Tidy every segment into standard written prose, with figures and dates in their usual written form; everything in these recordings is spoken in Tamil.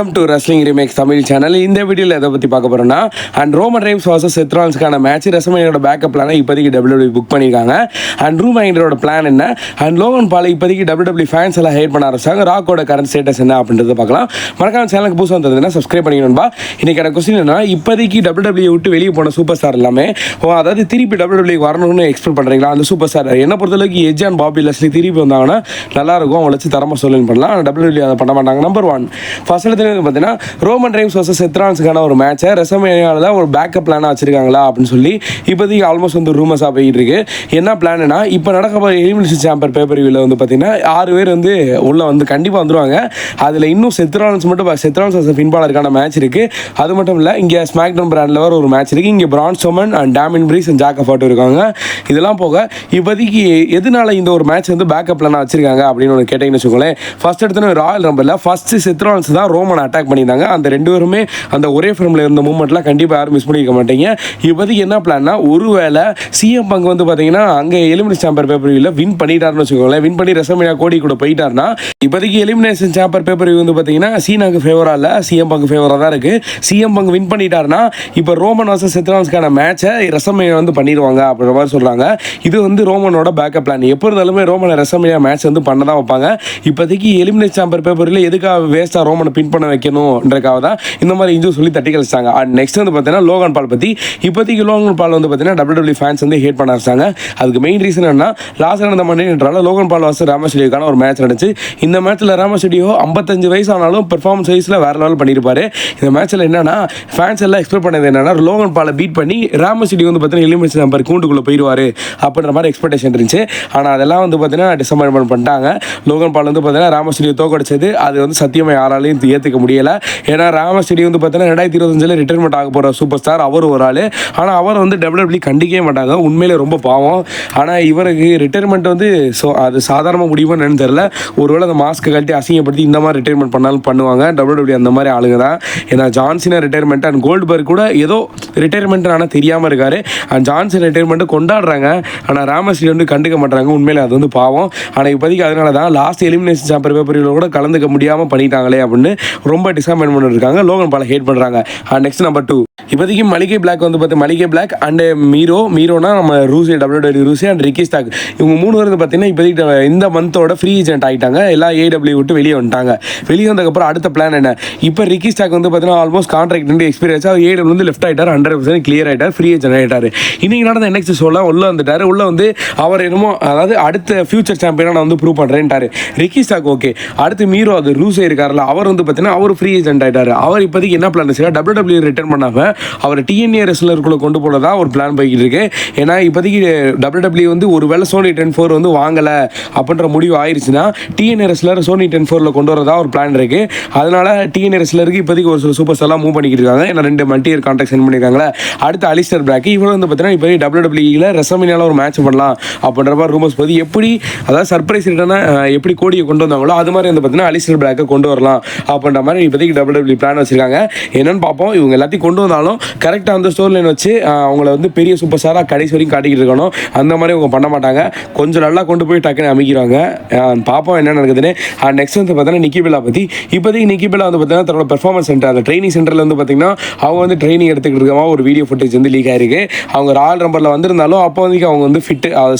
Welcome to wrestling remakes Tamil channel. இந்த வீடியோவில் எதை பற்றி பார்க்க போகிறோம்னா அண்ட் ரோமன் ரெய்ன்ஸ் vs செத் ராலின்ஸ்க்கான மேட்ச் ரெஸ்ல்மேனியாவோட பேக்கப் பிளானை இப்போதைக்கு WWE புக் பண்ணியிருக்காங்க. அண்ட் ட்ரூ மேக்கின்டரோட பிளான் என்ன, அண்ட் லோகன் பால் இப்போதைக்கு WWE ஃபேன்ஸ் எல்லாம் ஹேட் பண்ண ஆரம்பிச்சாங்க. ராக்கோட கரண்ட் ஸ்டேட்டஸ் என்ன அப்படின்றத பார்க்கலாம். மறக்காம சேனலுக்கு புதுசாக வந்ததுன்னா சப்ஸ்கிரைப் பண்ணிக்கணும்பா. இன்னைக்கான கொஸ்டின் என்ன, இப்போதைக்கு WWE விட்டு வெளியே போன சூப்பர் ஸ்டார் எல்லாமே அதாவது திருப்பி WWE வரணும்னு எக்ஸ்பெக்ட் பண்ணுறீங்களா? அந்த சூப்பர் ஸ்டார் என்ன பொறுத்தளவுக்கு எட்ஜ் அண்ட் பாபி லெஸ்லி திருப்பி வந்தாங்கன்னா நல்லாயிருக்கும், அவங்கள வச்சு தரமாக சொல்லி பண்ணலாம். WWE அதை பண்ண மாட்டாங்க. நம்பர் 1 ஃபர்ஸ்ட் பார்த்தீங்கன்னா ரோமன் ரெய்ன்ஸ் vs செத் ராலின்ஸ்க்கான ஒரு மேட்சை ரெஸ்ல்மேனியாவில் ஒரு பேக்கப் பிளானாக வச்சிருக்காங்களா அப்படின்னு சொல்லி இப்போதைக்கு ஆல்மோஸ்ட் வந்து ரூமர்ஸாக போயிட்டு இருக்கு. என்ன பிளான்னா, இப்போ நடக்க போகிற எலிமினேஷன் சாம்பியன் பேப்பர்-வியூவில் வந்து பார்த்தீங்கன்னா 6 பேர் வந்து உள்ள வந்து கண்டிப்பாக வந்துருவாங்க. அதில் இன்னும் செத் ராலின்ஸ் மட்டும் செத் ராலின்ஸ் vs ஃபின் பாலருக்கான மேட்ச் இருக்கு. அது மட்டும் இல்லை, இங்கே ஸ்மாக் டவுன் பிராண்டில் வர ஒரு மேட்ச் இருக்கு. இங்கே Braun Strowman and Damian Priest and Jacob இருக்காங்க. இதெல்லாம் போக இப்போதைக்கு எதனால இந்த ஒரு மேட்ச் வந்து பேக்கப் பிளானாக வச்சிருக்காங்க அப்படின்னு ஒன்று கேட்டீங்கன்னு வச்சுக்கோங்களேன். ஃபர்ஸ்ட் எடுத்தோன்னு ராயல் ரம்பில் ஃபர்ஸ்ட் செத் ராலின்ஸ் தான் ரோமன் அட்டாக் பண்ணியிருந்தாங்க. அந்த ரெண்டு பேருமே அந்த ஒரே ஃபிலிமில் இருந்த மூமெண்ட்லாம் கண்டிப்பாக யாரும் மிஸ் பண்ணிக்க மாட்டீங்க. இப்போதைக்கு என்ன பிளான்னா, ஒருவேளை சிஎம் பங்க் வந்து பார்த்தீங்கன்னா அங்கே எலிமினேஷன் சாம்பியன் பேப்பர்-வியூவில் வின் பண்ணிட்டாருன்னு வச்சுக்கோங்களேன். வின் பண்ணி ரெஸ்ல்மேனியா கோடி கூட போயிட்டாருன்னா இப்போதைக்கு எலிமினேஷன் சாம்பியன் பேப்பர்-வியூ வந்து பார்த்தீங்கன்னா சீனாக்கு ஃபேவராக இல்லை, சிஎம் பங்க் ஃபேவராக தான் இருக்குது. சிஎம் பங்க் வின் பண்ணிட்டாருன்னா இப்போ ரோமன் vs செத் ராலின்ஸ்க்கான மேட்சை ரெஸ்ல்மேனியா வந்து பண்ணிடுவாங்க அப்படின்ற மாதிரி சொல்கிறாங்க. இது வந்து ரோமனோட பேக்கப் பிளான். எப்போ இருந்தாலுமே ரோமனை ரெஸ்ல்மேனியா மேட்ச் வந்து பண்ண தான் வைப்பாங்க. இப்போதைக்கு எலிமினேஷன் சாம்பியன் பேப்பர்-வியூவில் எதுக்காக வேஸ்ட்டாக ரோமனை பின் பண்ண வைக்கணும்ன்றக்காக தான் இந்த மாதிரி இன்ஜூ சொல்லி தட்டி கழிச்சாங்க. அண்ட் நெக்ஸ்ட் வந்து பார்த்தீங்கன்னா லோகன் பால் பற்றி இப்போதைக்கு லோகன் பால் வந்து பார்த்தீங்கன்னா WWE ஃபேன்ஸ் வந்து ஹேட் பண்ண ஆரம்பிச்சாங்க. அதுக்கு மெயின் ரீசன் என்ன, லாஸ்ட் நடந்த மண்டேன்றால லோகன் பால் vs ராமஸ்டூடியோக்கான ஒரு மேட்ச் நடந்துச்சு. இந்த மேட்ச்சில் ராமஸ்டூடியோ 55 வயசு ஆனாலும் பெர்ஃபார்மன்ஸ் வைஸில் வேற லெவல் பண்ணியிருப்பாரு. இந்த மேட்ச்சில் என்னன்னா ஃபேன்ஸ் எல்லாம் எக்ஸ்பெக்ட் பண்ணது என்னன்னா, லோகன் பாலை பீட் பண்ணி ராமஸ்டூடியோ வந்து பார்த்தீங்கன்னா எலிமினேஷன் நம்பர் கூண்டுக்குள்ளே போயிடுவார் அப்படின்ற மாதிரி எக்ஸ்பெக்டேஷன் இருந்துச்சு. ஆனால் அதெல்லாம் வந்து பார்த்தீங்கன்னா டிசப்பாயின்மெண்ட் பண்ணிட்டாங்க. லோகன் பால் வந்து பார்த்தீங்கன்னா ராமஸ்டூடியோ தோக்கடிச்சது அது வந்து சத்தியமாக யாராலையும் ஏற்றுக்க முடியலை. ஏன்னா ராமஸ்டூடியோ வந்து பார்த்தீங்கன்னா 2025 ரிட்டைர்மெண்ட் ஆக போகிற சூப்பர் ஸ்டார் அவர் ஒரு ஆள். ஆனால் அவர் வந்து WWE கண்டிக்கவே மாட்டாங்க, உண்மையிலே ரொம்ப பாவம். ஆனால் இவருக்கு ரிட்டைர்மெண்ட் வந்து அது சாதாரண முடியுமான்னு என்னன்னு தெரியல. ஒருவேளை அந்த மாஸ்க்கை கழட்டி அசிங்கப்படுத்தி இந்த மாதிரி ரிட்டைர்மெண்ட் பண்ணாலும் பண்ணுவாங்க. WWE அந்த மாதிரி ஆளுங்க தான். ஏன்னா ஜான்சினா ரிட்டைர்மெண்ட் அண்ட் கோல்ட்பர்க் கூட ஏதோ ரிட்டைர்மெண்ட் ஆனால் தெரியாமல் இருக்காரு. அண்ட் ஜான்சன் ரிட்டைர்மெண்ட்டு கொண்டாடுறாங்க, ஆனால் ராமஸ்டூடியோ வந்து கண்டுக்க மாட்டாங்க. உண்மையிலே அது வந்து பாவம். ஆனால் இப்போதைக்கு அதனால தான் லாஸ்ட் எலிமினேஷன் சாம்பியன் பேப்பர்-வியூவில் கூட கலந்துக்க முடியாமல் பண்ணிட்டாங்களே அப்படின்னு ரொம்ப டிசப்பாயின்மெண்ட் இருக்காங்க. லோகன் பாலை ஹேட் பண்ணுறாங்க. நெக்ஸ்ட் நம்பர் 2 இப்போதைக்கு மளிகை பிளாக் வந்து பார்த்து மளிகை பிளாக் அண்ட் மீரோனா நம்ம ரூசி WWE ரூசி அண்ட் ரிக்கி ஸ்டாக் இவங்க 3 பேர் வந்து பார்த்தீங்கன்னா இப்போதைக்கு இந்த மந்தோட ஃப்ரீ ஏஜென்ட் ஆகிட்டாங்க. எல்லாம் AEW விட்டு வெளியே வந்துட்டாங்க. வெளியே வந்ததுக்கப்புறம் அடுத்த பிளான் என்ன, இப்போ ரிக்கி ஸ்டாக் வந்து பார்த்தீங்கன்னா ஆல்மோஸ்ட் கான்ட்ராக்ட் வந்து எக்ஸ்பீரியன்ஸ் AEW வந்து லெஃப்ட் ஆகிட்டார், 100% கிளியர் ஆகிட்டார், ஃப்ரீ ஏஜென்ட் ஆகிட்டார். இன்னைக்கு நடந்த NXT ஷோலாம் உள்ள வந்துட்டார். உள்ள வந்து அவர் என்னமோ அதாவது அடுத்த ஃபியூச்சர் சாம்பியனாக நான் வந்து ப்ரூவ் பண்ணுறேன்ட்டார் ரிக்கி ஸ்டாக். ஓகே, அடுத்து மீரோ அது ரூசே இருக்கார்ல, அவர் வந்து பார்த்தீங்கன்னா அவர் ஃப்ரீ ஏஜென்ட் ஆகிட்டார். அவர் இப்போதைக்கு என்ன பிளான் வச்சுருக்கா, WWE ரிட்டர்ன் பண்ணாமல் அவர் TNA ரெஸ்லருக்குள்ளே கொண்டு போகிறதா ஒரு பிளான் போய்கிட்டு இருக்கு. ஏன்னா இப்போதைக்கு WWE வந்து ஒரு வேளை சோனி 10-4 வந்து வாங்கலை அப்படின்ற முடிவு ஆயிடுச்சுன்னா TNA ரெஸ்லர் சோனி 10-4 கொண்டு வரதா ஒரு பிளான் இருக்கு. அதனால TNA ரெஸ்லருக்கு இப்போதைக்கு ஒரு சூப்பர் ஸ்டார்லாம் மூவ் பண்ணிக்கிட்டு இருக்காங்க. ஏன்னா 2 மல்டி-இயர் கான்ட்ராக்ட் சென்ட் பண்ணியிருக்காங்களே. அடுத்து அலிஸ்டர் பிளாக் இவர் வந்து பார்த்தீங்கன்னா இப்போ WWE ரெஸ்ல்மேனியாவில் ஒரு மேட்ச் பண்ணலாம் அப்படின்ற மாதிரி ரூமர்ஸ் போது. எப்படி அதாவது சர்ப்ரைஸ் ரிட்டர்னாக எப்படி கோடியை கொண்டு வந்தாங்களோ அது மாதிரி வந்து பார்த்தீங்கன்னா அலிஸ்டர் பிளாக்கை கொண்டு வரலாம் அப்படின்ற மாதிரி இப்போதைக்கு WWE பிளான் வச்சிருக்காங்க. என்னன்னு பார்ப்போம். இவங்க எல்லாத்தையும் கொண்டு வந்தாலும் கரெக்டாக அந்த ஸ்டோர் லைன் வச்சு அவங்கள வந்து பெரிய சூப்பர் ஸ்டாராக கடைசி வரைக்கும் காட்டிக்கிட்டு இருக்கணும். அந்த மாதிரி அவங்க பண்ண மாட்டாங்க. கொஞ்சம் நல்லா கொண்டு போய் டக்குன்னு அமைக்கிறாங்க. பார்ப்போம் என்ன நடக்குதுன்னு. நெக்ஸ்ட் வந்து பார்த்தீங்கன்னா நிக்கி பெல்லா பற்றி இப்போதைக்கு நிக்கி பெல்லா வந்து பார்த்தீங்கன்னா தன்னோட பெர்ஃபார்மன்ஸ் சென்டர் அந்த ட்ரைனிங் சென்டரில் வந்து பார்த்தீங்கன்னா அவங்க வந்து ட்ரைனிங் எடுத்துக்கிட்டு இருக்கமா ஒரு வீடியோ ஃபுட்டேஜ் வந்து லீக் ஆயிருக்கு. அவங்க ராயல் ரம்பரில் வந்திருந்தாலும் அப்போ வந்து அவங்க வந்து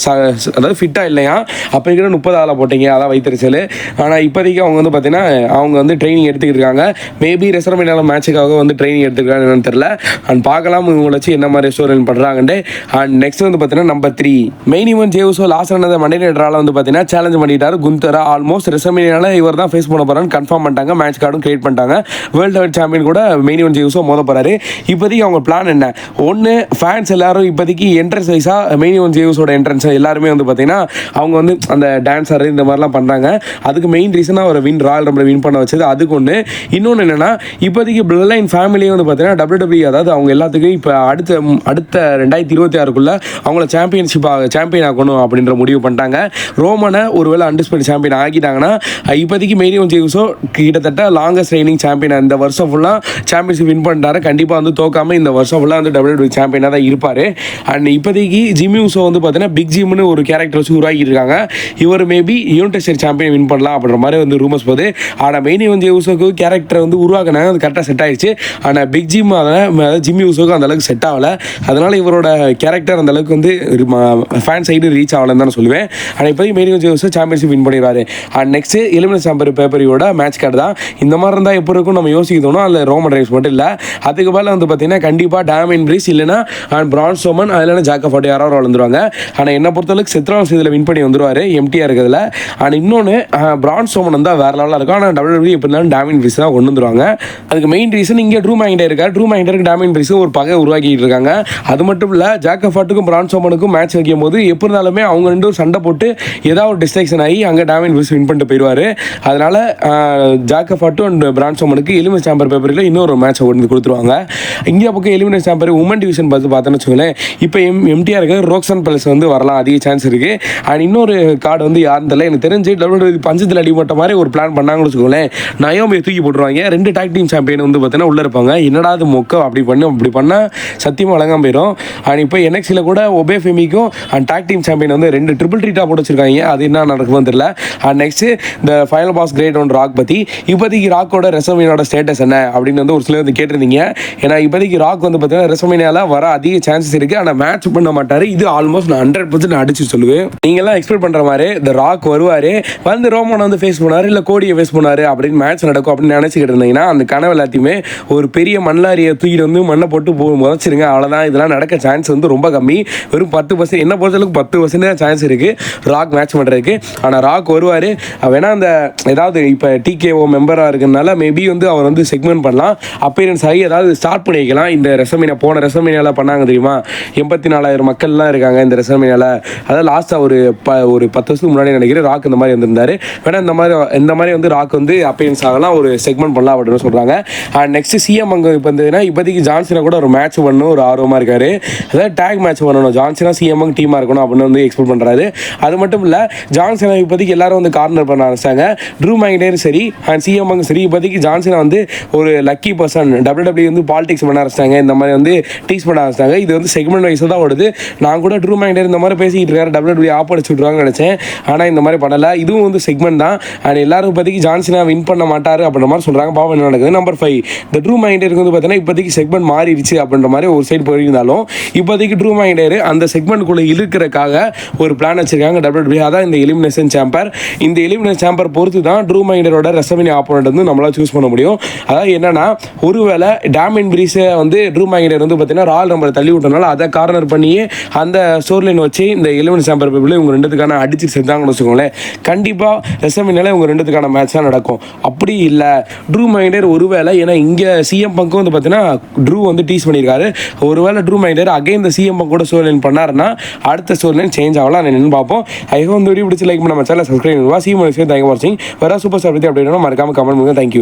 அதாவது ஃபிட்டாக இல்லையா, அப்போ இருக்கிற 30 ஆளை போட்டீங்க, அதான் வைத்தறிச்சல். ஆனால் இப்போதைக்கு அவங்க வந்து பார்த்தீங்கன்னா அவங்க வந்து ட்ரைனிங் எடுத்துக்கிட்டு இருக்காங்க. மேபி ரெஸ்ல்மேனியா மேட்சுக்காக வந்து ட்ரைனிங் எடுத்துக்கிறாங்க என்னன்னு தெரியல. அண்ட் பார்க்கலாம் இவங்களை வச்சு என்ன மாதிரி ஸ்டோரி பண்ணுறாங்கன்ட்டு. அண்ட் நெக்ஸ்ட் வந்து பார்த்தீங்கன்னா நம்பர் 3 மெயின் ஈவென்ட் ஜேவுசோ லாஸ்ட் நடந்த மண்டே நைட்ரால வந்து பார்த்தீங்கன்னா சேலஞ்ச் பண்ணிட்டாரு குந்தரா. ஆல்மோஸ்ட் ரெஸ்ல்மேனியால இவர் தான் ஃபேஸ் பண்ண போறான்னு கன்ஃபார்ம் பண்ணிட்டாங்க. மேட்ச் கார்டும் கிரியேட் பண்ணிட்டாங்க. வேர்ல்டு ஹெட் சாம்பியன் கூட மெயின் ஈவென்ட் ஜேவுசோ மோத போறாரு. இப்போதைக்கு அவங்க பிளான் என்ன, ஒன்று ஃபேன்ஸ் எல்லாரும் இப்போதைக்கு என்ட்ரன்ஸ் வைஸாக மெயின் ஈவென்ட் ஜேவுசோட என்ட்ரன்ஸ் எல்லாருமே வந்து பார்த்தீங்கன்னா அவங்க வந்து அந்த டான்ஸர் இந்த மாதிரிலாம் பண்ணுறாங்க. அதுக்கு மெயின் ரீசனாக அவர் ராயல் ரம்பில் வின் பண்ண வச்சது அதுக்கு ஒன்று. இன்னொன்று என்னன்னா இப்போதைக்கு பிளட் லைன் ஃபேமிலியே வந்து பார்த்தீங்கன்னா WWE அதாவது அவங்க எல்லாத்துக்கும் இப்போ அடுத்த 2026க்குள்ளே அவங்கள சாம்பியன் ஆக்கணும் அப்படின்ற முடிவு பண்ணிட்டாங்க. ரோமனை ஒருவேளை அன்டிஸ்பியூட்டட் சாம்பியன் ஆகிட்டாங்கன்னா இப்போதைக்கு மெயின் இவென்ட் ஜீவ்ஸோ கிட்டத்தட்ட லாங்கஸ்ட் ரெய்னிங் சாம்பியன் இந்த வருஷம் ஃபுல்லாக சாம்பியன்ஷிப் வின் பண்ணிட்டாரு. கண்டிப்பாக வந்து தோக்காமல் இந்த வருஷம் ஃபுல்லாக வந்து WWE சாம்பியனாக தான் இருப்பார். அண்ட் இப்போதைக்கு ஜிம்மி ஊசோ வந்து பார்த்தீங்கன்னா பிக் ஜிம்னு ஒரு கேரக்டர் வச்சு உருவாக்கிட்டு இருக்காங்க. இவர் maybe universal state champion win பண்ணலாம் அப்படின்ற மாதிரி வந்து ரூமர்ஸ் போகுது. ஆனால் மெயின் இவென்ட் ஜீவ்ஸோக்கு கேரக்டர் வந்து உருவாக்கினாங்க, அது கரெக்டாக செட் ஆயிடுச்சு. ஆனால் பிக் ஜிம் அதாவது ஜிம்மி ஊசோக்கு அந்த அளவுக்கு செட் ஆகலை. அதனால் இவரோட கேரக்டர் அந்த அளவுக்கு வந்து ஃபேன் சைடு ரீச் ஆகலன்னு தான் சொல்லுவேன். ஆனால் இப்போதைக்கு main event Jey Uso championship win பண்ணிடுவார். அண்ட் நெக்ஸ்ட் எலிமினேஷன் சாம்பர் பேப்பரியோட மேட்ச் கார்டு தான். இந்த மாதிரி இருந்தால் எப்போ இருக்கும் நம்ம யோசிக்கணும். அதில் ரோமன் ரெய்ன்ஸ் மட்டும் இல்லை, அதுக்கு மேலே வந்து பார்த்தீங்கன்னா கண்டிப்பாக டேமியன் பிரிஸ் இல்லைனா பிரான் ஸ்ட்ரோமன் அதில் ஜாக் ஆஃப் யாரோ வந்துருவாங்க. ஆனால் என்ன பொறுத்தளவுக்கு செத்ரால்ஸ் இதில் வின் பண்ணி வந்துருவார் எம்டிஆர் இருக்கிறதுல. ஆனால் இன்னொன்று பிரான் ஸ்ட்ரோமன் வந்து வேறு லெவலாக இருக்கும். ஆனால் WWE எப்படி இருந்தாலும் டேமியன் பிரிஸ் தான் கொண்டு வந்துருவாங்க. அதுக்கு மெயின் ரீசன் இங்கே ட்ரூ மேக்கின்டையர் இருக்கார். ட்ரூ மேக்கின்டையருக்கு டேமியன் பிரிஸ் ஒரு பகை உருவாக்கிட்டு இருக்காங்க. அது மட்டும் இல்லை, ஜாக் ஆஃப் பிரான் ஸ்ட்ரோமனுக்கும் மேட்ச் வைக்கும் போது எப்படி இருந்தாலுமே அவங்க ரெண்டும் சண்டை போட்டு ஏதாவது ஒரு டிஸ்ட்ராக்ஷன் ஆகி அங்கே டேமியன் பிரிஸ் வின் பண்ணிட்டு போயிடுவார். அதனால் ஜாக் ஆஃப் அண்ட் பிரான் ஸ்ட்ரோமனுக்கு எலிமினேஷன் சாம்பர் பேப்பரில் இன்னொரு மேட்சை கொண்டு கொடுத்துருவாங்க. இந்தியா பக்கம் எலிமினேஷன் சாம்பர் உமன் டிவிஷன் பார்த்தோன்னு வச்சுக்கோங்களேன், இப்போ எம்டிஆர் இருக்க ரோக்ஸன் பிளஸ் வந்து வரலாம், அதிக சான்ஸ் இருக்குது. அண்ட் இன்னொரு கார்டு வந்து யாருன்னு தெரியல, எனக்கு தெரிஞ்சு WWE பஞ்சத்தில் அடிபட்ட மாதிரி ஒரு பிளான் பண்ணாங்கன்னு வச்சுக்கோங்களேன். நயோமியை தூக்கி போட்டுருவாங்க. 2 டாக் டீம் சாம்பியன் வந்து பார்த்தீங்கன்னா உள்ளே இருப்பாங்க. என்னடா அது மொக்க அப்படி பண்ணால் சத்தியமாக வழங்காமல் போயிடும். அண்ட் இப்போ NXTல கூட ஒபே ஃபெமிக்கும் அண்ட் டாக் டீம் சாம்பியன் வந்து 2 ட்ரிபிள் ட்ரீட்டாக போட்டு வச்சிருக்காங்க. அது என்ன நடக்குதுன்னு தெரியல. அண்ட் நெக்ஸ்ட் இந்த final boss grade one rock பற்றி இப்போதைக்கு ராக்கோட ரெசல்மேனியாவோட ஸ்டேட்டஸ் என்ன அப்படின்னு வந்து ஒரு சிலர் வந்து கேட்டிருந்தீங்க. ஏன்னா இப்போதைக்கு ராக் வந்து பார்த்தீங்கன்னா ரெசல்மேனியாவில் வர அதிக சான்சஸ் இருக்குது. ஆனால் மேட்ச் பண்ண மாட்டார். இது ஆல்மோஸ்ட் நான் 100% அடிச்சு சொல்லுவேன். நீங்கள்லாம் எக்ஸ்பெக்ட் பண்ணுற மாதிரி இந்த ராக் வருவார், வந்து ரோமனை வந்து ஃபேஸ் பண்ணார், இல்லை கோடியை ஃபேஸ் பண்ணார் அப்படின்னு மேட்ச் நடக்கும் அப்படின்னு நினச்சிக்கிட்டு இருந்தீங்கன்னா அந்த கனவு எல்லாத்தையுமே ஒரு பெரிய மண்ணாரியை தூக்கிட்டு வந்து மண்ணை போட்டு முதச்சிருங்க. அவ்வளோதான். இதெல்லாம் நடக்க சான்ஸ் வந்து ரொம்ப கம்மி. வெறும் 10%. என்ன பொறுத்தளவுக்கு 10% தான் சான்ஸ் இருக்குது ராக் மேட்ச் பண்ணுறதுக்கு. ஆனால் ராக் வருவார். வேணா அந்த ஏதாவது இப்போ TKO மெம்பராக இருக்கிறதுனால மேபி வந்து அவர் வந்து செக்மெண்ட் பண்ணலாம், அப்பீரன்ஸ் ஆகி ஏதாவது ஸ்டார்ட் பண்ணி வைக்கலாம். இந்த போன ரெசல்மேனியாவில் பண்ணாங்க தெரியுமா, 84,000 மக்கள்லாம் இருக்காங்க இந்த ரெசல்மேனியாவில். அதாவது லாஸ்ட்டாக ஒரு 10 வருஷத்துக்கு முன்னாடி நினைக்கிறேன் ராக் இந்த மாதிரி வந்திருந்தாரு. வேணா இந்த மாதிரி வந்து ராக் வந்து அப்பீரன்ஸ் ஆகலாம், ஒரு செக்மெண்ட் பண்ணலாம் அப்படின்னு சொல்கிறாங்க. அண்ட் நெக்ஸ்ட் சிஎம் அங்கே இப்போ இருந்ததுன்னா இப்போதைக்கு ஜான்சனை கூட ஒரு மேட்ச் பண்ணணும் ஒரு ஆர்வமாக இருக்காரு. அதாவது டேக் மேட்ச் பண்ணணும், ஜான்சனா சிஎம் டீமாக இருக்கணும் அப்படின்னு வந்து எக்ஸ்பெக்ட் பண்ணுறாரு. அது மட்டும் இல்லை, ஜான்சனை இப்போதைக்கு எல்லாரும் வந்து கார்னர் பண்ண ஆரம்பிச்சாங்க. ட்ரூ மேக்கின்டையரும் சரி அண்ட் சிஎம் சரி இப்போதைக்கு ஜான்சனை வந்து ஒரு லக்கி பர்சன் WWE வந்து பாலிடிக்ஸ் பண்ண ஆரம்பிச்சிட்டாங்க. இந்த மாதிரி வந்து டீஸ் பண்ண ஆரம்பிச்சிட்டாங்க. இது வந்து செக்மெண்ட் வைஸாக தான் ஓடுது. நான் கூட ட்ரூ மேக்கின்டையர் இந்த மாதிரி பேசிக்கிட்டு இருக்காரு, WWE ஆப்படிச்சு விட்ருவாங்கன்னு நினச்சேன். ஆனால் இந்த மாதிரி பண்ணலை. இதுவும் வந்து செக்மெண்ட் தான். அண்ட் எல்லாரும் இப்போதைக்கு ஜான்சனா வின் பண்ண மாட்டார் அப்படின்ற மாதிரி சொல்கிறாங்க. பாவம் என்ன நடக்குது. நம்பர் 5 இந்த ட்ரூ மேக்கின்டையருக்கு வந்து பார்த்தீங்கன்னா இப்போதைக்கு செக்மெண்ட் மாறிடுச்சு அப்படின்ற மாதிரி ஒரு சைடு போயிருந்தாலும் இப்போதைக்கு ட்ரூ மேக்கின்டையர் அந்த செக்மெண்ட்டுக்குள்ளே இருக்கிறதுக்காக ஒரு பிளான் வச்சிருக்காங்க WWE. அதான் இந்த எலிமினேஷன் சாம்பர். இந்த எலிமினேஷன் சாம்பர் பொறுத்து தான் ட்ரூ மேக்கின்டையரோட ரெசல்மேனியா ஆப்போனன்ட் வந்து நம்மளால் சூஸ் பண்ண முடியும். அதாவது என்னன்னா, ஒருவேளை டேமியன் பிரிஸை வந்து ட்ரூ மேக்கின்டையர் வந்து பார்த்தீங்கன்னா ராயல் நம்பரை தள்ளி விட்டனால அதை கார்னர் பண்ணியே அந்த ஸ்டோர் லைன் வச்சு இந்த எலிமினேஷன் சாம்பர் பேப்பில் இவங்க ரெண்டுத்துக்கான அடிச்சு செஞ்சாங்கன்னு வச்சுக்கோங்களேன், கண்டிப்பாக ரெசல்மேனியாவில் இவங்க ரெண்டுத்துக்கான மேட்ச் தான் நடக்கும். அப்படி இல்லை ட்ரூ மேக்கின்டையர் ஒருவேளை, ஏன்னா இங்கே சிஎம் பங்கும் வந்து பார்த்தீங்கன்னா ட்ரூ வந்து டீஸ் பண்ணியிருக்காரு, ஒருவேளை ட்ரூ மேக்கின்டையர் அகைன் இந்த சிஎம் பங்க் கூட ஸ்டோர் லைன் பண்ணாருன்னா அடுத்த ஸ்டோர் லைன் சேஞ்ச் ஆகலாம். என்னன்னு பார்ப்போம். ஐ ஹோப் இந்த வீடியோ பிடிச்சி லைக் பண்ண சேனல் சப்ஸ்கிரைப் பண்ணுவா. சி மனுஷன் தேங்க் வாட்சிங். வேற சூப்பர் ஸ்டார் பற்றி அப்படின்னா மறக்காம கமெண்ட் பண்ணுங்க. தேங்க்யூ.